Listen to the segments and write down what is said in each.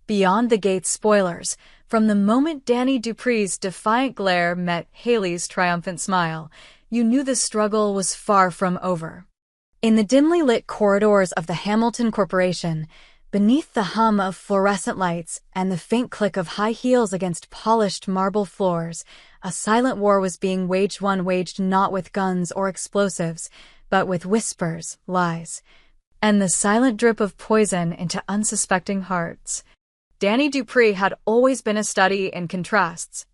Beyond the Gates spoilers, from the moment Dani Dupree's defiant glare met Hayley's triumphant smile, you knew the struggle was far from over. In the dimly lit corridors of the Hamilton Corporation, beneath the hum of fluorescent lights and the faint click of high heels against polished marble floors, a silent war was being waged not with guns or explosives, but with whispers, lies, and the silent drip of poison into unsuspecting hearts. Dani Dupree had always been a study in contrasts.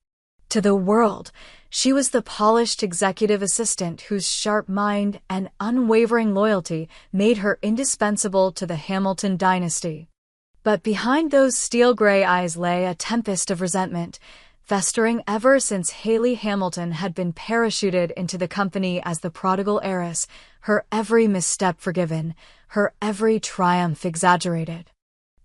To the world, she was the polished executive assistant whose sharp mind and unwavering loyalty made her indispensable to the Hamilton dynasty. But behind those steel-gray eyes lay a tempest of resentment, festering ever since Hayley Hamilton had been parachuted into the company as the prodigal heiress, her every misstep forgiven, her every triumph exaggerated.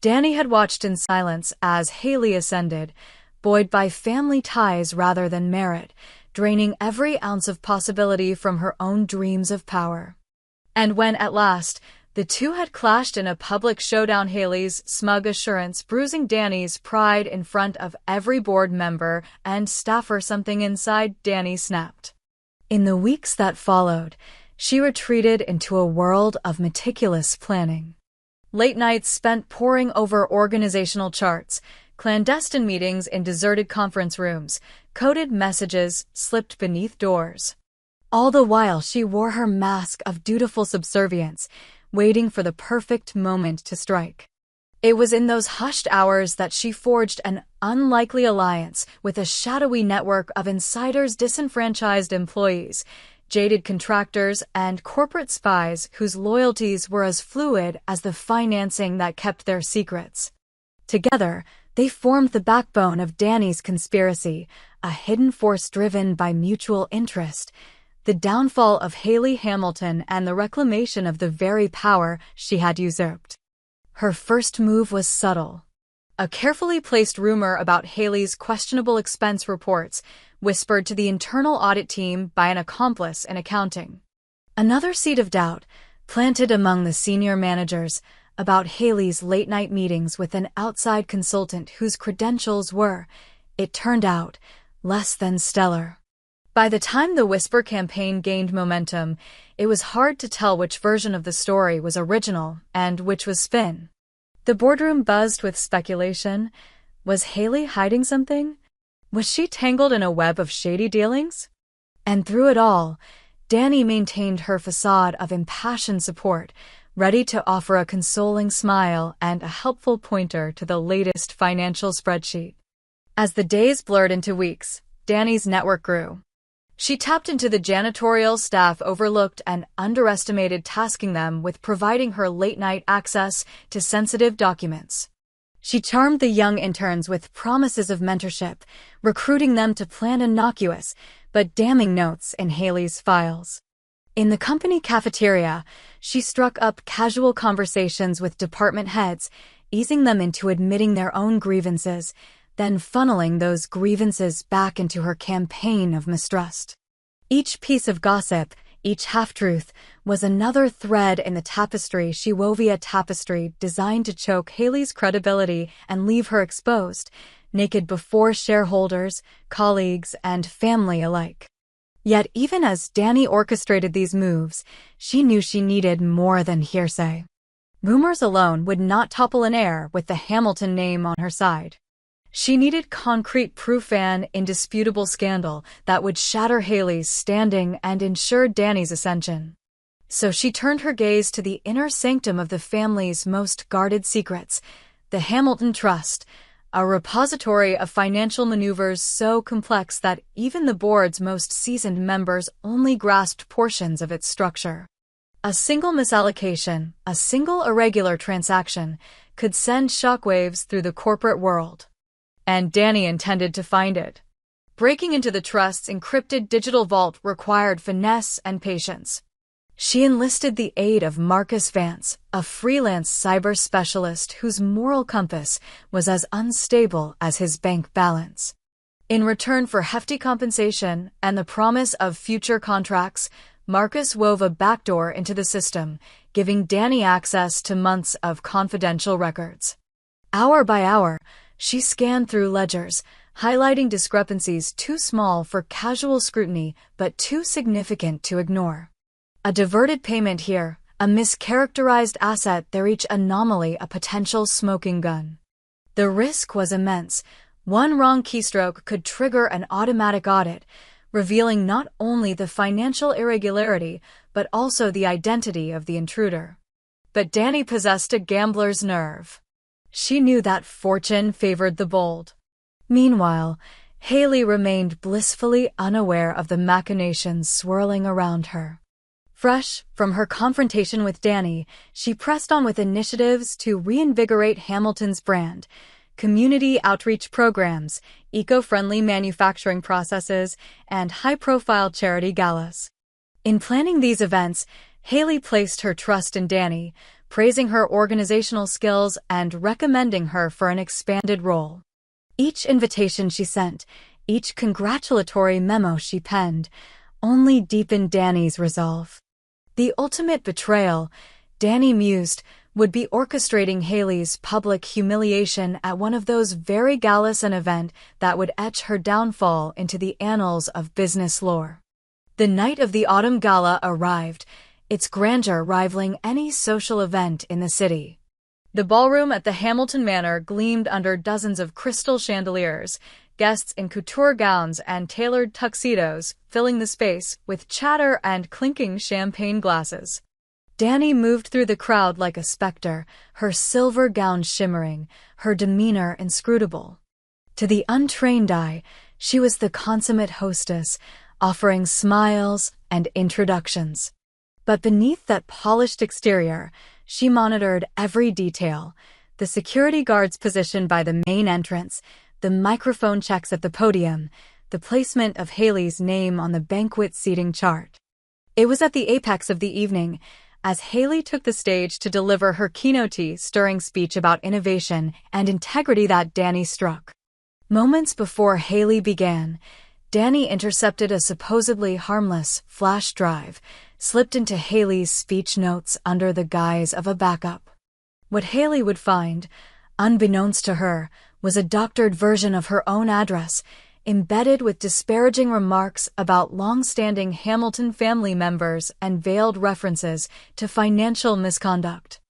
Dani had watched in silence as Hayley ascended, buoyed by family ties rather than merit, draining every ounce of possibility from her own dreams of power. And when, at last, the two had clashed in a public showdown, Hayley's smug assurance bruising Dani's pride in front of every board member and staffer, something inside Dani snapped. In the weeks that followed, she retreated into a world of meticulous planning. Late nights spent poring over organizational charts, clandestine meetings in deserted conference rooms, coded messages slipped beneath doors. All the while she wore her mask of dutiful subservience, waiting for the perfect moment to strike. It was in those hushed hours that she forged an unlikely alliance with a shadowy network of insiders, disenfranchised employees, jaded contractors, and corporate spies whose loyalties were as fluid as the financing that kept their secrets. Together, they formed the backbone of Dani's conspiracy, a hidden force driven by mutual interest, the downfall of Hayley Hamilton and the reclamation of the very power she had usurped. Her first move was subtle. A carefully placed rumor about Hayley's questionable expense reports, whispered to the internal audit team by an accomplice in accounting. Another seed of doubt, planted among the senior managers, about Hayley's late-night meetings with an outside consultant whose credentials were, it turned out, less than stellar. By the time the Whisper campaign gained momentum, it was hard to tell which version of the story was original and which was spin. The boardroom buzzed with speculation. Was Hayley hiding something? Was she tangled in a web of shady dealings? And through it all, Dani maintained her facade of impassioned support, ready to offer a consoling smile and a helpful pointer to the latest financial spreadsheet. As the days blurred into weeks, Dani's network grew. She tapped into the janitorial staff overlooked and underestimated, tasking them with providing her late-night access to sensitive documents. She charmed the young interns with promises of mentorship, recruiting them to plan innocuous but damning notes in Hayley's files. In the company cafeteria, she struck up casual conversations with department heads, easing them into admitting their own grievances, then funneling those grievances back into her campaign of mistrust. Each piece of gossip, each half-truth, was another thread in the tapestry she wove, a tapestry designed to choke Hayley's credibility and leave her exposed, naked before shareholders, colleagues, and family alike. Yet even as Dani orchestrated these moves, she knew she needed more than hearsay. Rumors alone would not topple an heir with the Hamilton name on her side. She needed concrete proof, an indisputable scandal that would shatter Hayley's standing and ensure Dani's ascension. So she turned her gaze to the inner sanctum of the family's most guarded secrets, the Hamilton Trust, a repository of financial maneuvers so complex that even the board's most seasoned members only grasped portions of its structure. A single misallocation, a single irregular transaction, could send shockwaves through the corporate world. And Dani intended to find it. Breaking into the trust's encrypted digital vault required finesse and patience. She enlisted the aid of Marcus Vance, a freelance cyber specialist whose moral compass was as unstable as his bank balance. In return for hefty compensation and the promise of future contracts, Marcus wove a backdoor into the system, giving Dani access to months of confidential records. Hour by hour, she scanned through ledgers, highlighting discrepancies too small for casual scrutiny but too significant to ignore. A diverted payment here, a mischaracterized asset there, each anomaly a potential smoking gun. The risk was immense. One wrong keystroke could trigger an automatic audit, revealing not only the financial irregularity but also the identity of the intruder. But Dani possessed a gambler's nerve. She knew that fortune favored the bold. Meanwhile, Hayley remained blissfully unaware of the machinations swirling around her. Fresh from her confrontation with Dani, she pressed on with initiatives to reinvigorate Hamilton's brand, community outreach programs, eco-friendly manufacturing processes, and high-profile charity galas. In planning these events, Hayley placed her trust in Dani, praising her organizational skills and recommending her for an expanded role. Each invitation she sent, each congratulatory memo she penned, only deepened Dani's resolve. The ultimate betrayal, Dani mused, would be orchestrating Hayley's public humiliation at one of those very galas, an event that would etch her downfall into the annals of business lore. The night of the autumn gala arrived, its grandeur rivaling any social event in the city. The ballroom at the Hamilton Manor gleamed under dozens of crystal chandeliers, guests in couture gowns and tailored tuxedos filling the space with chatter and clinking champagne glasses. Dani moved through the crowd like a specter, her silver gown shimmering, her demeanor inscrutable. To the untrained eye, she was the consummate hostess, offering smiles and introductions. But beneath that polished exterior, she monitored every detail: the security guards positioned by the main entrance, the microphone checks at the podium, the placement of Hayley's name on the banquet seating chart. It was at the apex of the evening, as Hayley took the stage to deliver her keynote-stirring speech about innovation and integrity, that Dani struck. Moments before Hayley began, Dani intercepted a supposedly harmless flash drive, slipped into Hayley's speech notes under the guise of a backup. What Hayley would find, unbeknownst to her, was a doctored version of her own address, embedded with disparaging remarks about long-standing Hamilton family members and veiled references to financial misconduct.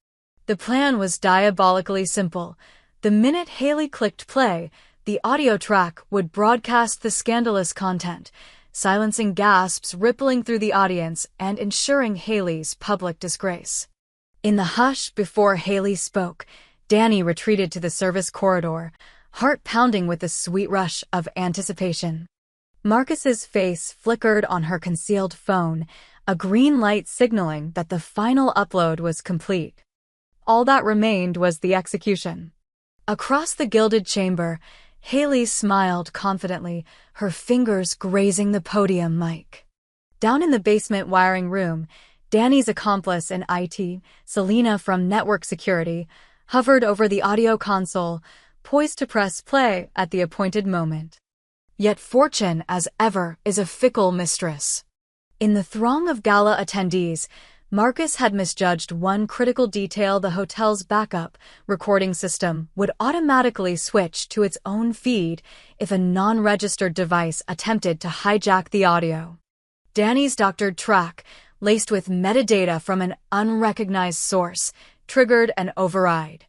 The plan was diabolically simple. The minute Hayley clicked play, the audio track would broadcast the scandalous content, silencing gasps rippling through the audience and ensuring Hayley's public disgrace. In the hush before Hayley spoke, Dani retreated to the service corridor, heart pounding with the sweet rush of anticipation. Marcus's face flickered on her concealed phone, a green light signaling that the final upload was complete. All that remained was the execution. Across the gilded chamber, Hayley smiled confidently, her fingers grazing the podium mic. Down in the basement wiring room, Dani's accomplice in IT, Selena from Network Security, hovered over the audio console, poised to press play at the appointed moment. Yet fortune, as ever, is a fickle mistress. In the throng of gala attendees, Marcus had misjudged one critical detail: the hotel's backup recording system would automatically switch to its own feed if a non-registered device attempted to hijack the audio. Dani's doctored track, laced with metadata from an unrecognized source, triggered an override.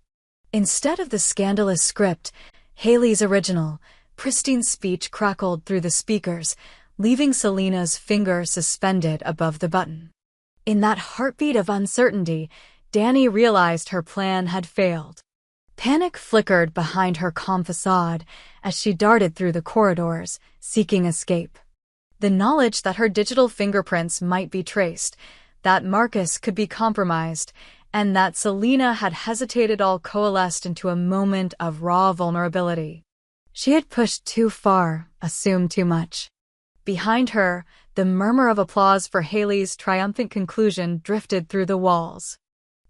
Instead of the scandalous script, Hayley's original, pristine speech crackled through the speakers, leaving Selena's finger suspended above the button. In that heartbeat of uncertainty, Dani realized her plan had failed. Panic flickered behind her calm facade as she darted through the corridors, seeking escape. The knowledge that her digital fingerprints might be traced, that Marcus could be compromised, and that Selena had hesitated all coalesced into a moment of raw vulnerability. She had pushed too far, assumed too much. Behind her, the murmur of applause for Hayley's triumphant conclusion drifted through the walls.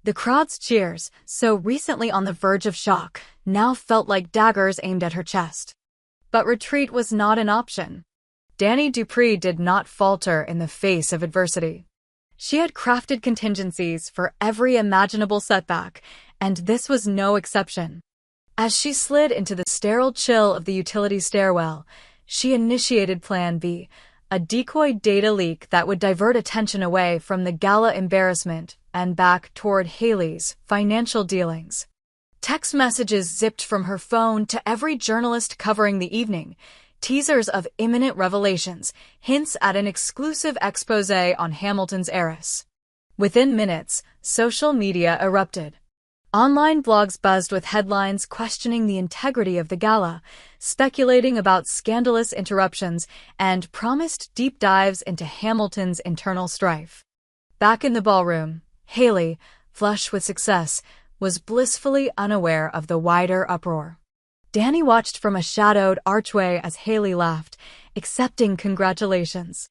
The crowd's cheers, so recently on the verge of shock, now felt like daggers aimed at her chest. But retreat was not an option. Dani Dupree did not falter in the face of adversity. She had crafted contingencies for every imaginable setback, and this was no exception. As she slid into the sterile chill of the utility stairwell, she initiated Plan B, a decoy data leak that would divert attention away from the gala embarrassment and back toward Hayley's financial dealings. Text messages zipped from her phone to every journalist covering the evening, teasers of imminent revelations, hints at an exclusive exposé on Hamilton's heiress. Within minutes, social media erupted. Online blogs buzzed with headlines questioning the integrity of the gala, speculating about scandalous interruptions, and promised deep dives into Hamilton's internal strife. Back in the ballroom, Hayley, flush with success, was blissfully unaware of the wider uproar. Dani watched from a shadowed archway as Hayley laughed, accepting congratulations.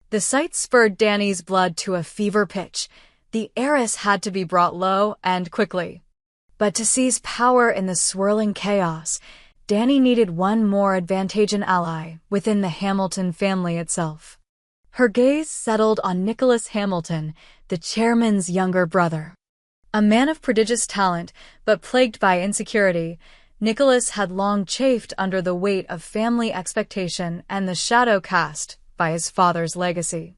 The sight spurred Dani's blood to a fever pitch. The heiress had to be brought low and quickly. But to seize power in the swirling chaos, Dani needed one more advantageous ally within the Hamilton family itself. Her gaze settled on Nicholas Hamilton, the chairman's younger brother. A man of prodigious talent, but plagued by insecurity, Nicholas had long chafed under the weight of family expectation and the shadow cast by his father's legacy.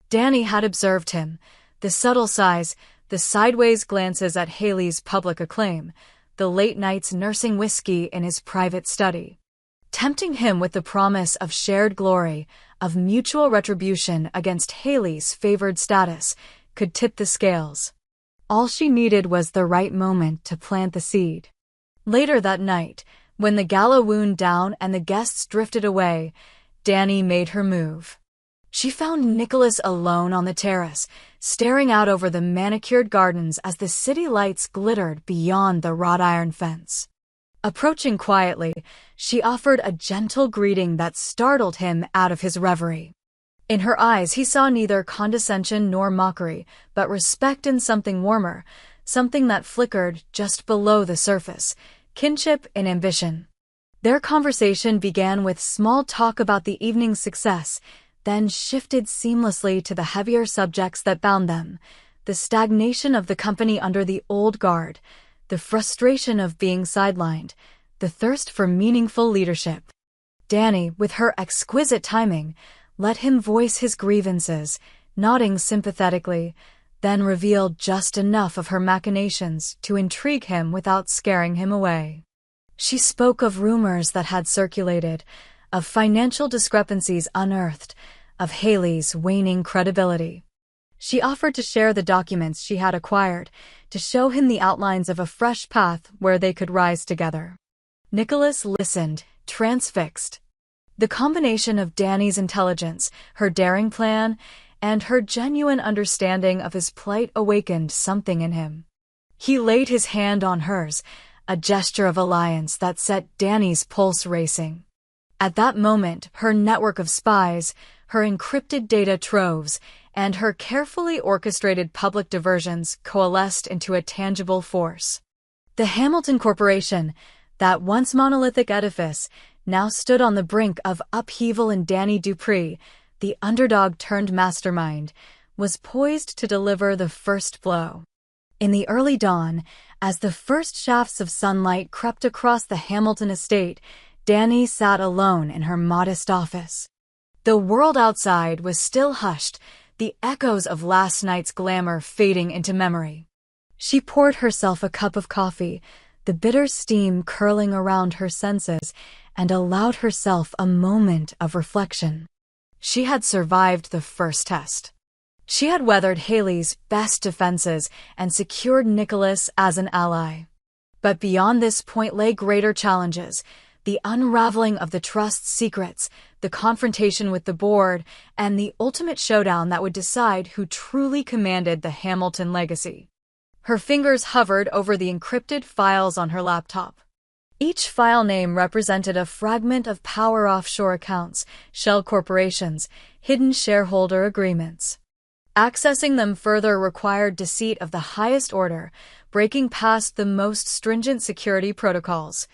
Dani had observed him, the subtle sighs, the sideways glances at Hayley's public acclaim, the late nights nursing whiskey in his private study. Tempting him with the promise of shared glory, of mutual retribution against Hayley's favored status, could tip the scales. All she needed was the right moment to plant the seed. Later that night, when the gala wound down and the guests drifted away, Dani made her move. She found Nicholas alone on the terrace, staring out over the manicured gardens as the city lights glittered beyond the wrought iron fence. Approaching quietly, she offered a gentle greeting that startled him out of his reverie. In her eyes he saw neither condescension nor mockery, but respect and something warmer, something that flickered just below the surface, kinship and ambition. Their conversation began with small talk about the evening's success, then shifted seamlessly to the heavier subjects that bound them, the stagnation of the company under the old guard, the frustration of being sidelined, the thirst for meaningful leadership. Dani, with her exquisite timing, let him voice his grievances, nodding sympathetically, then revealed just enough of her machinations to intrigue him without scaring him away. She spoke of rumors that had circulated, of financial discrepancies unearthed, of Hayley's waning credibility. She offered to share the documents she had acquired, to show him the outlines of a fresh path where they could rise together. Nicholas listened, transfixed. The combination of Dani's intelligence, her daring plan, and her genuine understanding of his plight awakened something in him. He laid his hand on hers, a gesture of alliance that set Dani's pulse racing. At that moment, her network of spies, her encrypted data troves, and her carefully orchestrated public diversions coalesced into a tangible force. The Hamilton Corporation, that once monolithic edifice, now stood on the brink of upheaval, and Dani Dupree, the underdog-turned-mastermind, was poised to deliver the first blow. In the early dawn, as the first shafts of sunlight crept across the Hamilton estate, Dani sat alone in her modest office. The world outside was still hushed, the echoes of last night's glamour fading into memory. She poured herself a cup of coffee, the bitter steam curling around her senses, and allowed herself a moment of reflection. She had survived the first test. She had weathered Hayley's best defenses and secured Nicholas as an ally. But beyond this point lay greater challenges, the unraveling of the trust's secrets, the confrontation with the board, and the ultimate showdown that would decide who truly commanded the Hamilton legacy. Her fingers hovered over the encrypted files on her laptop. Each file name represented a fragment of power offshore accounts, shell corporations, hidden shareholder agreements. Accessing them further required deceit of the highest order, breaking past the most stringent security protocols.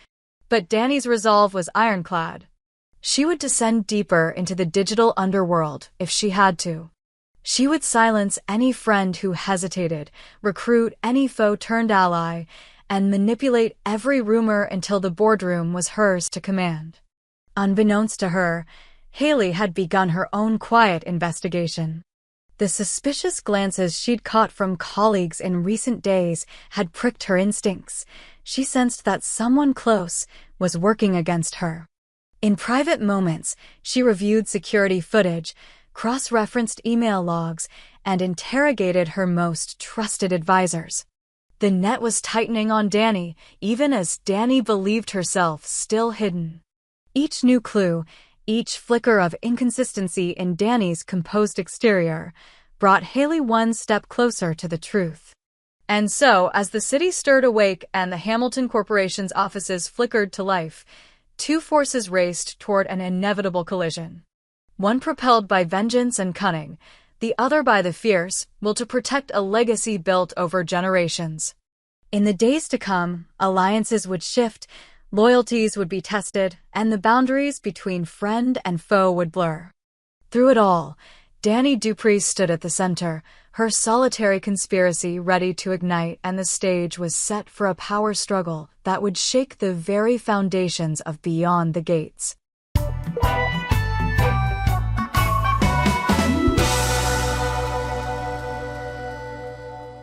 But Dani's resolve was ironclad. She would descend deeper into the digital underworld if she had to. She would silence any friend who hesitated, recruit any foe turned ally, and manipulate every rumor until the boardroom was hers to command. Unbeknownst to her, Hayley had begun her own quiet investigation. The suspicious glances she'd caught from colleagues in recent days had pricked her instincts. She sensed that someone close was working against her. In private moments, she reviewed security footage, cross-referenced email logs, and interrogated her most trusted advisors. The net was tightening on Dani, even as Dani believed herself still hidden. Each new clue, each flicker of inconsistency in Dani's composed exterior, brought Hayley one step closer to the truth. And so, as the city stirred awake and the Hamilton Corporation's offices flickered to life, two forces raced toward an inevitable collision. One propelled by vengeance and cunning, the other by the fierce will to protect a legacy built over generations. In the days to come, alliances would shift, loyalties would be tested, and the boundaries between friend and foe would blur. Through it all, Dani Dupree stood at the center, her solitary conspiracy ready to ignite, and the stage was set for a power struggle that would shake the very foundations of Beyond the Gates.